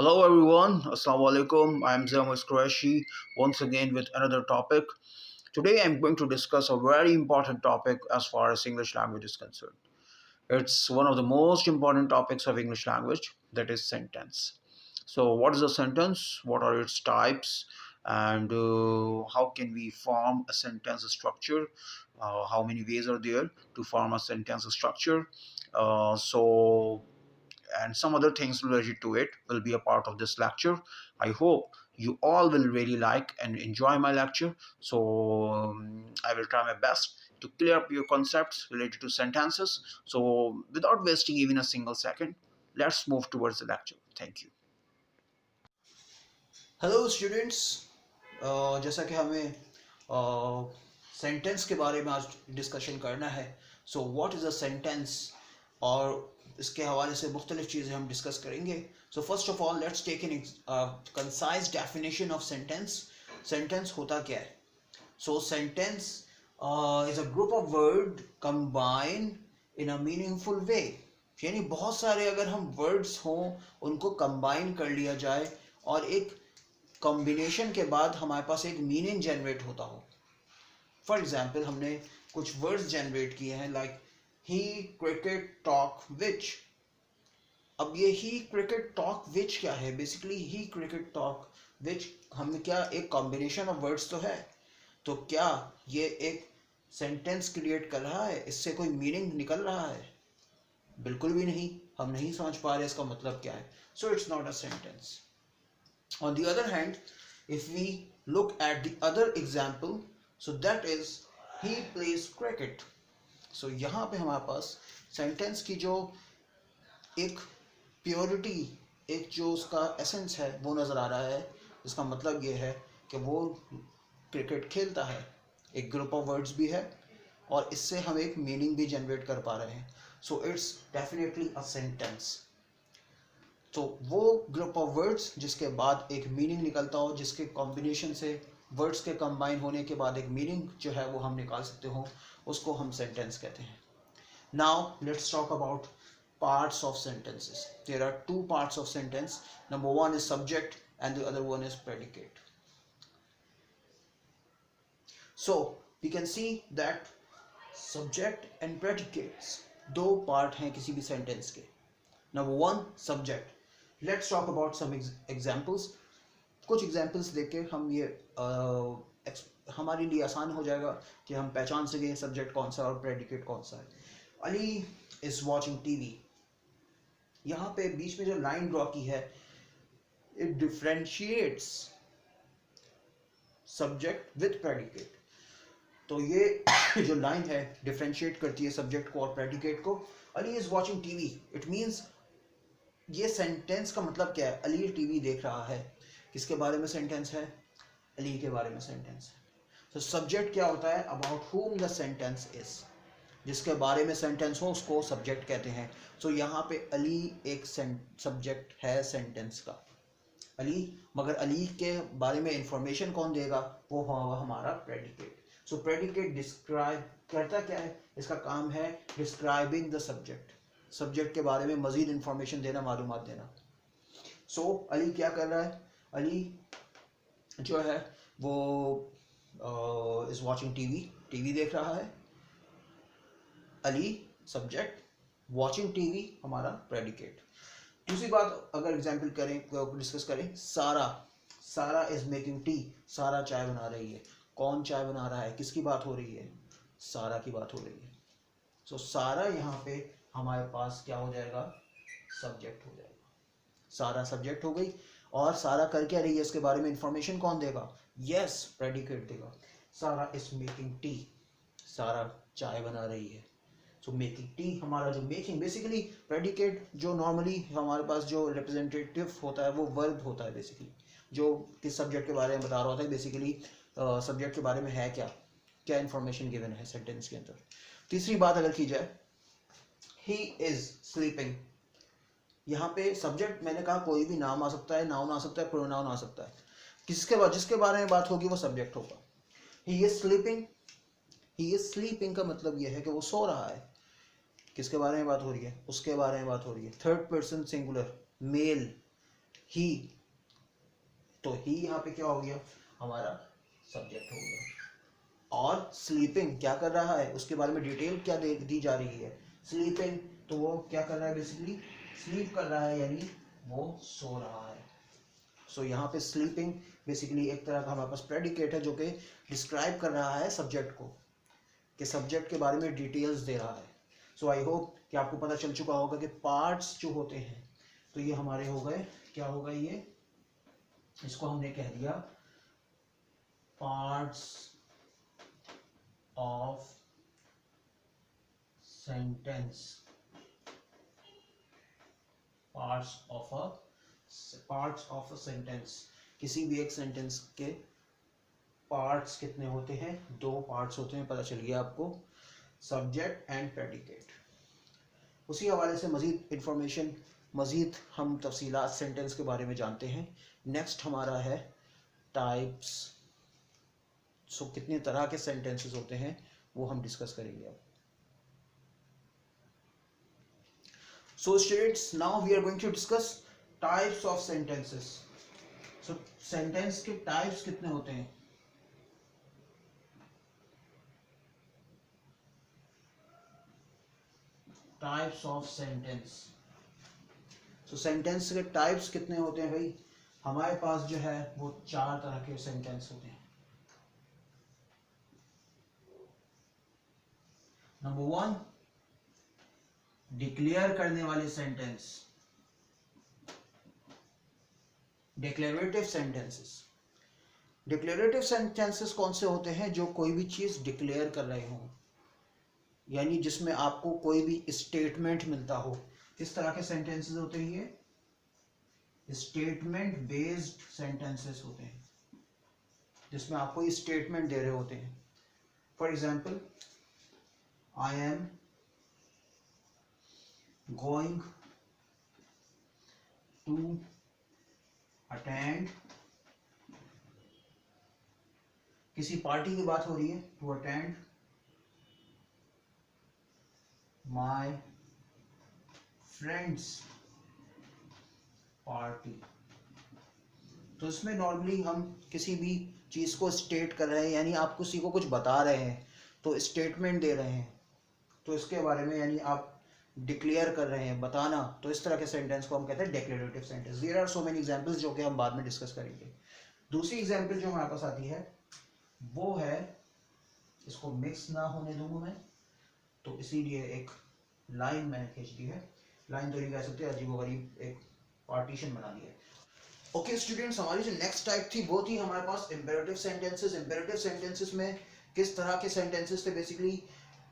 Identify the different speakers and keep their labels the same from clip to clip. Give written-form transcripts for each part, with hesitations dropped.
Speaker 1: Hello everyone, Assalamu alaikum. I am Zamus Qureshi once again with another topic. Today I'm going to discuss a very important topic as far as English language is concerned. It's one of the most important topics of English language, that is sentence. So, what is a sentence? What are its types? And how can we form a sentence structure? How many ways are there to form a sentence structure? So and some other things related to it will be a part of this lecture. I hope you all will really like and enjoy my lecture. So I will try my best to clear up your concepts related to sentences. So without wasting even a single second, let's move towards the lecture. Thank you.
Speaker 2: Hello students. जैसा कि हमें sentence के बारे में आज discussion करना है। So what is a sentence और इसके हवाले से मुख्तलिफ चीज़ें हम डिस्कस करेंगे। So first of all let's take an concise definition of sentence. Sentence होता क्या है? So sentence is a group of word combined in a meaningful way. यानी बहुत सारे अगर हम वर्ड्स हों उनको कंबाइन कर लिया जाए और एक कॉम्बिनेशन के बाद हमारे पास एक मीनिंग जनरेट होता हो। फॉर एग्जाम्पल हमने कुछ वर्ड्स जनरेट किए हैं लाइक ही क्रिकेट टॉक विच। अब ये ही क्रिकेट टॉक विच क्या है? बेसिकली ही क्रिकेट टॉक विच हम क्या एक कॉम्बिनेशन ऑफ वर्ड्स तो है, तो क्या ये एक सेंटेंस क्रिएट कर रहा है? इससे कोई मीनिंग निकल रहा है? बिल्कुल भी नहीं। हम नहीं समझ पा रहे इसका मतलब क्या है। So it's not a sentence. On the other hand, if we look at the other example, so that is he plays cricket. So यहाँ पे हमारे पास सेंटेंस की जो एक प्योरिटी, एक जो उसका एसेंस है वो नज़र आ रहा है। इसका मतलब ये है कि वो क्रिकेट खेलता है। एक ग्रुप ऑफ वर्ड्स भी है और इससे हम एक मीनिंग भी जनरेट कर पा रहे हैं। So it's definitely a sentence. तो वो ग्रुप ऑफ वर्ड्स जिसके बाद एक मीनिंग निकलता हो, जिसके कॉम्बिनेशन से वर्ड्स के कंबाइन होने के बाद एक मीनिंग जो है वो हम निकाल सकते हो, उसको हम सेंटेंस कहते हैं। Now let's talk about parts of sentences. There are two parts of sentence. Number one is subject and the other one is predicate. So we can see that subject and predicates दो part हैं किसी भी sentence के। Number one, subject. Let's talk about some examples. कुछ examples देके हम ये हमारे लिए आसान हो जाएगा कि हम पहचान सकें सब्जेक्ट कौन सा और प्रेडिकेट कौन सा है। Ali is watching TV. यहाँ पे बीच में जो लाइन ड्रॉ की है, it differentiates subject with predicate. तो ये जो लाइन है डिफ्रेंशिएट करती है सब्जेक्ट को और प्रेडिकेट को। Ali is watching TV, it means ये सेंटेंस का मतलब क्या है? अली टीवी देख रहा है। किसके बारे में सेंटेंस है? अली के बारे में सेंटेंस है। तो सब्जेक्ट क्या होता है? About whom the sentence is. जिसके बारे में सेंटेंस हो उसको सब्जेक्ट कहते हैं। सो यहाँ पे अली एक सब्जेक्ट है सेंटेंस का, अली। मगर अली के बारे में इंफॉर्मेशन कौन देगा? वो होगा हमारा प्रेडिकेट। सो प्रेडिकेट डिस्क्राइब करता क्या है? इसका काम है डिस्क्राइबिंग द सब्जेक्ट, सब्जेक्ट के बारे में मजीद इंफॉर्मेशन देना, मालूमात देना। सो अली क्या कर रहा है? अली जो है वो इज वॉचिंग टीवी, टीवी देख रहा है। अली सब्जेक्ट, वॉचिंग टीवी हमारा प्रेडिकेट। दूसरी बात अगर एग्जाम्पल करें, डिस्कस करें, सारा, सारा इज मेकिंग टी। सारा चाय बना रही है। कौन चाय बना रहा है? किसकी बात हो रही है? सारा की बात हो रही है। सो सारा यहाँ पे हमारे पास क्या हो जाएगा? सब्जेक्ट हो जाएगा। सारा सब्जेक्ट हो गई। और सारा कर क्या रही है? इसके बारे में इंफॉर्मेशन कौन देगा? यस, प्रेडिकेट देगा। सारा इज मेकिंग टी, सारा चाय बना रही है। सो मेकिंग टी, हमारा जो मेकिंग, बेसिकली प्रेडिकेट जो नॉर्मली हमारे पास जो रिप्रेजेंटेटिव होता है वो वर्ब होता है बेसिकली, जो किस सब्जेक्ट के बारे में बता रहा होता है। बेसिकली सब्जेक्ट के बारे में है क्या, क्या इंफॉर्मेशन गिवन है सेंटेंस के अंदर। तीसरी बात अगर की जाए, ही इज स्लीपिंग। यहाँ पे सब्जेक्ट मैंने कहा कोई भी नाम आ सकता है, नाउन आ सकता है, प्रोनाउन आ सकता है। किसके बाद जिसके बारे में बात होगी वो सब्जेक्ट होगा। He is sleeping, he is sleeping का मतलब यह है कि वो सो रहा है। किसके बारे में बात हो रही है? उसके बारे में बात हो रही है। Third person singular, male. He, तो ही यहाँ पे क्या हो गया, हमारा सब्जेक्ट हो गया। और स्लीपिंग क्या कर रहा है, उसके बारे में डिटेल क्या दी जा रही है, स्लीपिंग, तो वो क्या कर रहा है, बेसिकली स्लीप कर रहा है, यानी वो सो रहा है। सो यहाँ पे स्लीपिंग बेसिकली एक तरह का हमारे पास प्रेडिकेट है जो कि डिस्क्राइब कर रहा है सब्जेक्ट को, कि सब्जेक्ट के बारे में डिटेल्स दे रहा है। सो आई होप कि आपको पता चल चुका होगा कि पार्ट्स जो होते हैं, तो ये हमारे हो गए, क्या हो गए ये, इसको हमने कह दिया parts of sentence, parts of a sentence. किसी भी एक सेंटेंस के पार्ट्स कितने होते हैं, दो पार्ट्स होते हैं, पता चल गया आपको, सब्जेक्ट एंड प्रेडिकेट। उसी हवाले से मज़ीद इंफॉर्मेशन, मज़ीद हम तफसीलात सेंटेंस के बारे में जानते हैं। नेक्स्ट हमारा है टाइप्स। सो कितने तरह के सेंटेंसेस होते हैं वो हम डिस्कस करेंगे अब। So students, now we are going to discuss types of sentences. So sentence के टाइप्स कितने होते हैं, types of sentence. So sentence के टाइप्स कितने होते हैं भाई, हमारे पास जो है वो चार तरह के सेंटेंस होते हैं। नंबर वन, डिक्लेयर करने वाले sentence, declarative sentences. Declarative sentences कौन से होते हैं, जो कोई भी चीज डिक्लेयर कर रहे हों, यानी जिसमें आपको कोई भी स्टेटमेंट मिलता हो। किस तरह के सेंटेंसेस होते हैं ये, स्टेटमेंट बेस्ड सेंटेंसेस होते हैं, जिसमें आप कोई स्टेटमेंट दे रहे होते हैं। For example, I am going to attend, किसी पार्टी की बात हो रही है, to attend my friends party. तो इसमें नॉर्मली हम किसी भी चीज़ को स्टेट कर रहे हैं, यानी आप किसी को कुछ बता रहे हैं, तो स्टेटमेंट दे रहे हैं, तो इसके बारे में यानी आप डिक्लेयर कर रहे हैं, बताना, तो इस तरह के सेंटेंस को हम कहते हैं declarative sentence. There are so many examples जो कि हम बाद में डिस्कस करेंगे। दूसरी एग्जांपल जो हमारे पास आती है वो है, इसको मिक्स ना होने दूंगा मैं, तो इसीलिए एक लाइन मैंने खींच दी है, लाइन तो नहीं कह सकते, अजीबोगरीब एक पार्टीशन बना दिया है। ओके स्टूडेंट्स, हमारी जो नेक्स्ट टाइप थी वो थी हमारे पास इंपेरेटिव सेंटेंसेस। इंपेरेटिव सेंटेंसेस में किस तरह के सेंटेंसेस थे, बेसिकली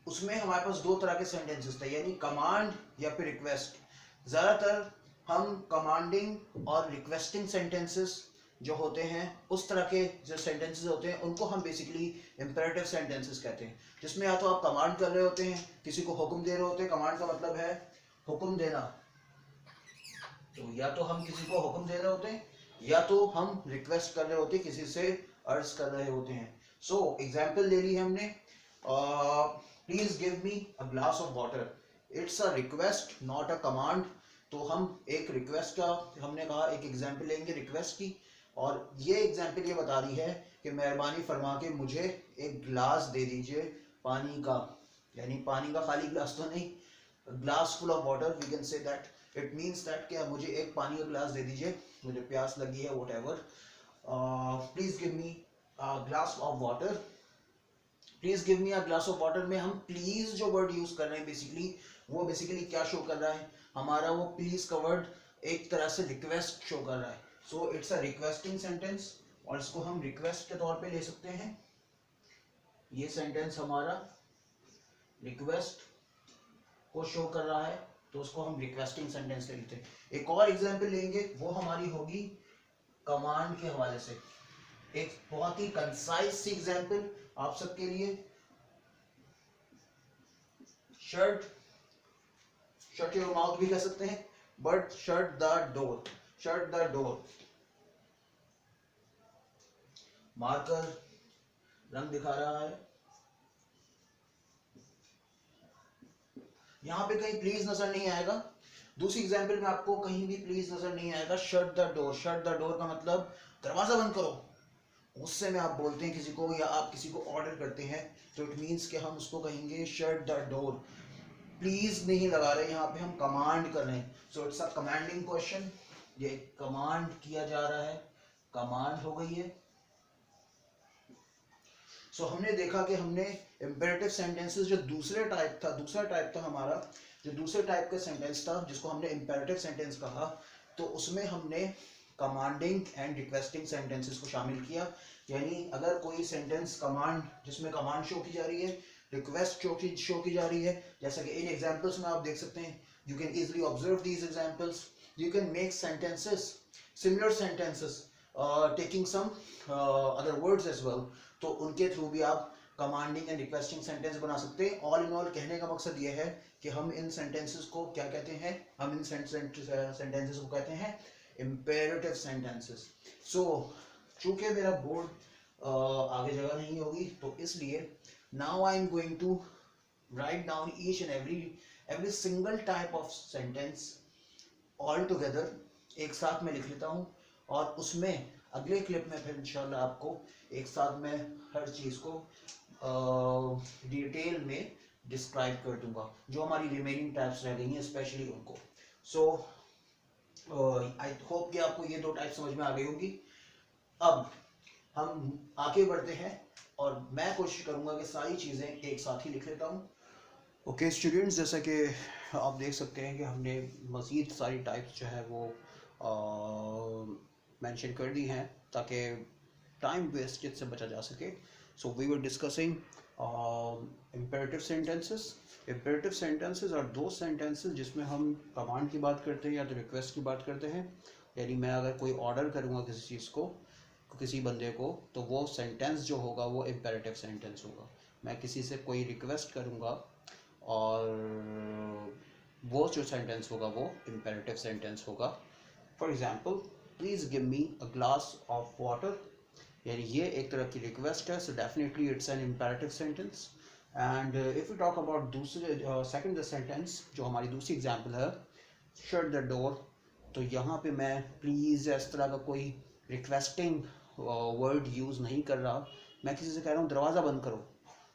Speaker 2: उसमें हमारे पास दो तरह के सेंटेंसेस थे, यानी कमांड या फिर रिक्वेस्ट। ज़्यादातर हम कमांडिंग और रिक्वेस्टिंग सेंटेंसेस जो होते हैं, उस तरह के जो सेंटेंसेस होते हैं उनको हम बेसिकली इंपेरेटिव सेंटेंसेस कहते हैं, जिसमें या तो आप कमांड कर रहे होते हैं, किसी को हुक्म दे रहे होते हैं, कमांड का मतलब है हुक्म देना, तो या तो हम किसी को हुक्म दे रहे होते हैं, या तो हम रिक्वेस्ट कर रहे होते हैं, किसी से अर्ज कर रहे होते हैं। सो एग्जाम्पल ले ली है हमने, please give me a glass of water, it's a request not a command. तो हम एक रिक्वेस्ट का, हमने कहा एक एग्जाम्पल लेंगे रिक्वेस्ट की, और ये एग्जाम्पल ये बता रही है कि मेहरबानी फरमा के मुझे एक ग्लास दे दीजिए पानी का, यानी पानी का खाली ग्लास तो नहीं, glass full of water, we can say that, it means that कि मुझे एक पानी का ग्लास दे दीजिए, मुझे प्यास लगी है, what ever, please give me glass of water, please give me a glass of water. में हम प्लीज जो वर्ड यूज कर रहे हैं बेसिकली, वो बेसिकली क्या शो कर रहा है, हमारा वो प्लीज का वर्ड एक तरह से रिक्वेस्ट शो कर रहा है। So it's a requesting sentence, और इसको हम रिक्वेस्ट के तौर पे ले सकते हैं। ये सेंटेंस हमारा रिक्वेस्ट को शो कर रहा है, तो उसको हम रिक्वेस्टिंग सेंटेंस लेते हैं। एक और एग्जांपल लेंगे, वो हमारी होगी कमांड के हवाले से। एक बहुत ही कंसाइज सी एग्जांपल आप सबके लिए, शट, शट योर माउथ भी कह सकते हैं, but shut the door, shut the door. Marker रंग दिखा रहा है, यहाँ पे कहीं प्लीज नजर नहीं आएगा, दूसरी एग्जाम्पल में आपको कहीं भी प्लीज नजर नहीं आएगा shut the door. Shut the door का मतलब दरवाजा बंद करो। गुस्से में आप बोलते हैं किसी को या आप किसी को ऑर्डर करते हैं तो इट मीन्स कि हम उसको कहेंगे शट द डोर। प्लीज नहीं लगा रहे, यहाँ पे हम कमांड कर रहे हैं। So it's a commanding question, ये कमांड किया जा रहा है, कमांड हो गई है। सो हमने देखा कि हमने इम्पेरेटिव सेंटेंसेस जो दूसरा टाइप था हमारा, जो दूसरे टाइप का सेंटेंस था जिसको हमने इम्पेरेटिव सेंटेंस कहा, तो उसमें हमने कमांडिंग एंड रिक्वेस्टिंग सेंटेंसेस को शामिल किया। यानी अगर कोई सेंटेंस कमांड, जिसमें कमांड शो की जा रही है, रिक्वेस्ट शो की जा रही है, जैसा कि इन एग्जांपल्स में आप देख सकते हैं, you can easily observe these examples. You can make sentences, similar sentences taking some other words as well. तो उनके थ्रू भी आप कमांडिंग एंड रिक्वेस्टिंग सेंटेंस बना सकते हैं। ऑल इन ऑल कहने का मकसद ये है कि हम इन सेंटेंसेस को क्या कहते हैं, हम इन सेंटेंसेस को कहते हैं इम्पेरेटिव सेंटेंसेस। सो चूंकि मेरा बोर्ड आगे जगह नहीं होगी तो इसलिए now I am going to write down each and every single type of sentence all together, एक साथ में लिख लेता हूँ और उसमें अगले क्लिप में फिर इंशाल्लाह आपको एक साथ में हर चीज़ को डिटेल में डिस्क्राइब कर दूंगा, जो हमारी रिमेनिंग टाइप्स रह गई हैं स्पेशली उनको। सो आई होप कि आपको ये दो टाइप समझ में आ गई होगी। अब हम आगे बढ़ते हैं और मैं कोशिश करूंगा कि सारी चीज़ें एक साथ ही लिख लेता हूँ। ओके स्टूडेंट्स, जैसा कि आप देख सकते हैं कि हमने मज़ीद सारी टाइप्स जो है वो मेंशन कर दी हैं ताकि टाइम वेस्टेज से बचा जा सके। So we were discussing imperative sentences. Imperative sentences और दो सेंटेंसेस जिसमें हम कमांड की बात करते हैं या तो रिक्वेस्ट की बात करते हैं। यानी मैं अगर कोई ऑर्डर करूँगा किसी चीज़ को, किसी बंदे को, तो वो सेंटेंस जो होगा वो इम्पेरेटिव सेंटेंस होगा। मैं किसी से कोई रिक्वेस्ट करूँगा और वो जो सेंटेंस होगा वो इम्पेरेटिव सेंटेंस होगा। For example, please give me a glass of water. यानी ये एक तरह की रिक्वेस्ट है, so definitely it's an imperative sentence. And if you talk about दूसरे सेकंड सेंटेंस जो हमारी दूसरी एग्जांपल है, शट द डोर, तो यहाँ पे मैं प्लीज़ इस तरह का कोई रिक्वेस्टिंग वर्ड यूज़ नहीं कर रहा, मैं किसी से कह रहा हूँ दरवाज़ा बंद करो,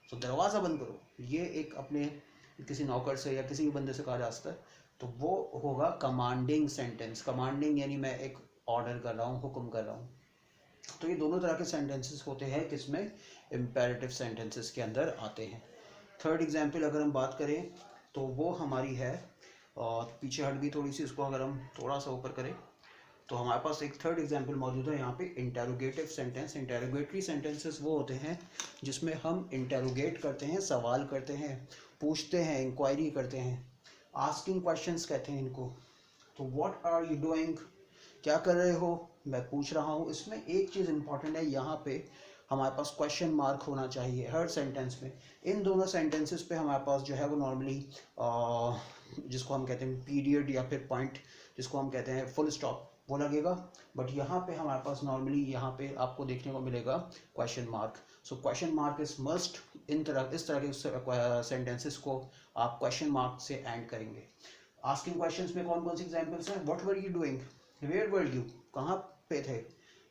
Speaker 2: तो दरवाज़ा बंद करो ये एक अपने किसी नौकर से या किसी भी बंदे से कहा जा सकता है, तो वो होगा कमांडिंग सेंटेंस। कमांडिंग यानी मैं एक ऑर्डर कर रहा हूँ, हुक्म कर रहा हूँ। तो ये दोनों तरह के सेंटेंसेस होते हैं किसमें, इम्पेरेटिव सेंटेंसेस के अंदर आते हैं। थर्ड एग्जांपल अगर हम बात करें तो वो हमारी है, और पीछे हट गई थोड़ी सी, इसको अगर हम थोड़ा सा ऊपर करें तो हमारे पास एक थर्ड एग्जांपल मौजूद है यहाँ पे, इंटेरोगेटिव सेंटेंस। इंटेरोगेटरी सेंटेंसेस वो होते हैं जिसमें हम इंटेरोगेट करते हैं, सवाल करते हैं, पूछते हैं, इंक्वायरी करते हैं, आस्किंग क्वेश्चंस कहते हैं इनको। तो व्हाट आर यू डूइंग, क्या कर रहे हो, मैं पूछ रहा हूँ। इसमें एक चीज़ इंपॉर्टेंट है, यहाँ पे हमारे पास क्वेश्चन मार्क होना चाहिए हर सेंटेंस में। इन दोनों सेंटेंसेस पे हमारे पास जो है वो नॉर्मली जिसको हम कहते हैं पीरियड या फिर पॉइंट, जिसको हम कहते हैं फुल स्टॉप, वो लगेगा। बट यहाँ पे हमारे पास नॉर्मली यहाँ पे आपको देखने को मिलेगा question mark. So question mark is must. इस तरह के सेंटेंसेस को आप क्वेश्चन मार्क से एंड करेंगे। आस्किंग क्वेश्चंस में कौन कौन सी एग्जांपल्स हैं, what were you doing, where were you, कहाँ पे थे,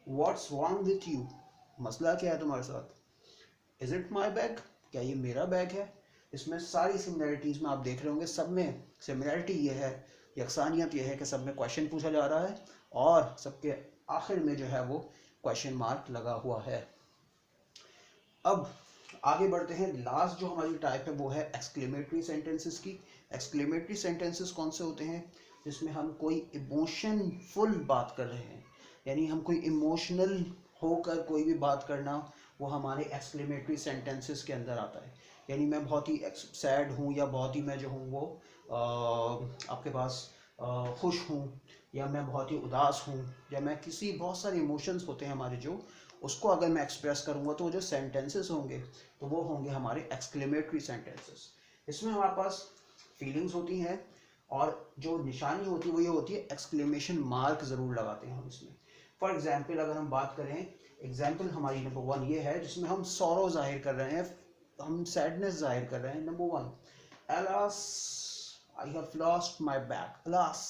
Speaker 2: व्हाट्स रॉन्ग विथ यू, मसला क्या है तुम्हारे साथ, इज इट माई बैग, क्या ये मेरा बैग है। इसमें सारी सिमिलैरिटीज़ में आप देख रहे होंगे, सब में सिमिलैरिटी ये है, यकसानियत ये है कि सब में क्वेश्चन पूछा जा रहा है और सबके आखिर में जो है वो क्वेश्चन मार्क लगा हुआ है। अब आगे बढ़ते हैं। लास्ट जो हमारी टाइप है वो है एक्सक्लेमेटरी सेंटेंसेस की। एक्सक्लेमेटरी सेंटेंसेस कौन से होते हैं, जिसमें हम कोई इमोशनफुल बात कर रहे हैं, यानी हम कोई इमोशनल होकर कोई भी बात करना, वो हमारे एक्सक्लेमेटरी सेंटेंसेस के अंदर आता है। यानी मैं बहुत ही सैड हूँ या बहुत ही मैं जो हूँ वो आपके पास खुश हूँ, या मैं बहुत ही उदास हूँ, या मैं किसी बहुत सारे इमोशंस होते हैं हमारे जो, उसको अगर मैं एक्सप्रेस करूँगा तो जो सेंटेंसेस होंगे तो वो होंगे हमारे एक्सक्लेमेटरी सेंटेंसेस। इसमें हमारे पास फीलिंग्स होती हैं और जो निशानी होती है वो ये होती है एक्सक्लेमेशन मार्क ज़रूर लगाते हैं हम इसमें। फॉर एग्जाम्पल अगर हम बात करें, एग्जाम्पल हमारी नंबर 1 ये है जिसमें हम सॉरो जाहिर कर रहे हैं, हम सैडनेस जाहिर कर रहे हैं। Number 1, alas I have lost my bag. Alas.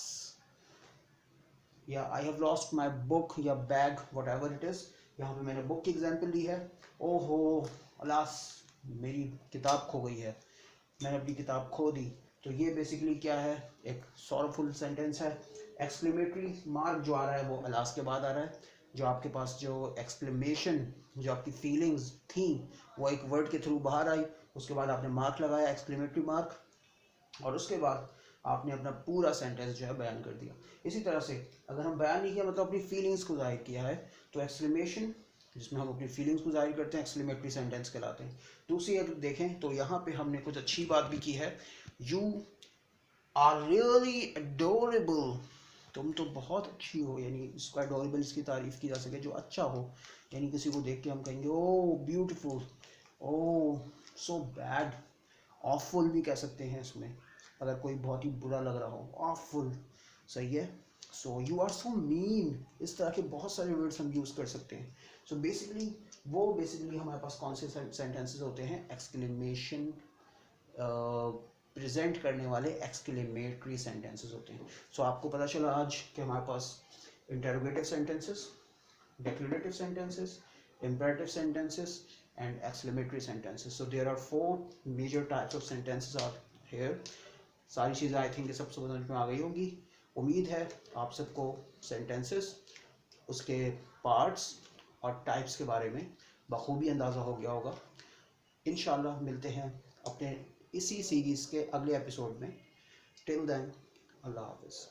Speaker 2: या I have lost my book या bag whatever it is. यहाँ पे मैंने बुक की एग्जाम्पल दी है। ओहो अलास मेरी किताब खो गई है, मैंने अपनी किताब खो दी। तो ये बेसिकली क्या है, एक सॉरफुल सेंटेंस है। एक्सक्लेमेटरी मार्क जो आ रहा है वो अलास के बाद आ रहा है। जो आपके पास जो एक्सक्लेमेशन, जो आपकी फीलिंग्स थी वो एक वर्ड के थ्रू बाहर आई, उसके बाद आपने मार्क लगाया एक्सक्लेमेटरी मार्क, और उसके बाद आपने अपना पूरा सेंटेंस जो है बयान कर दिया। इसी तरह से अगर हम बयान नहीं किया मतलब अपनी फीलिंग्स को जाहिर किया है, तो एक्सक्लेमेशन जिसमें हम अपनी फीलिंग्स को जाहिर करते हैं एक्सक्लेमेटरी सेंटेंस कहलाते हैं। दूसरी अगर देखें तो यहाँ पे हमने कुछ अच्छी बात भी की है, यू आर रियली एडोरेबल, तुम तो बहुत अच्छी हो, यानी इसको एडोरेबल इसकी तारीफ की जा सके जो अच्छा हो, यानी किसी को देख के हम कहेंगे ओ ब्यूटीफुल, ओ सो बैड, ऑफुल भी कह सकते हैं इसमें, अगर कोई बहुत ही बुरा लग रहा हो ऑफुल, सही है। So you are so mean, इस तरह के बहुत सारे वर्ड्स हम यूज़ कर सकते हैं। सो बेसिकली हमारे पास कौन से सेंटेंसेस होते हैं, एक्सक्लेमेशन प्रेजेंट करने वाले एक्सक्लेमेटरी सेंटेंसेस होते हैं। सो आपको पता चला आज कि हमारे पास interrogative sentences, declarative sentences, imperative sentences, and exclamatory sentences. So there are 4 major types of sentences are here. सारी चीज़ें आई थिंक सबसे समझ में आ गई होंगी। उम्मीद है आप सबको सेंटेंसेस, उसके पार्ट्स और टाइप्स के बारे में बखूबी अंदाज़ा हो गया होगा। इंशाल्लाह मिलते हैं अपने इसी सीरीज़ के अगले एपिसोड में। टिल देन अल्लाह हाफिज़।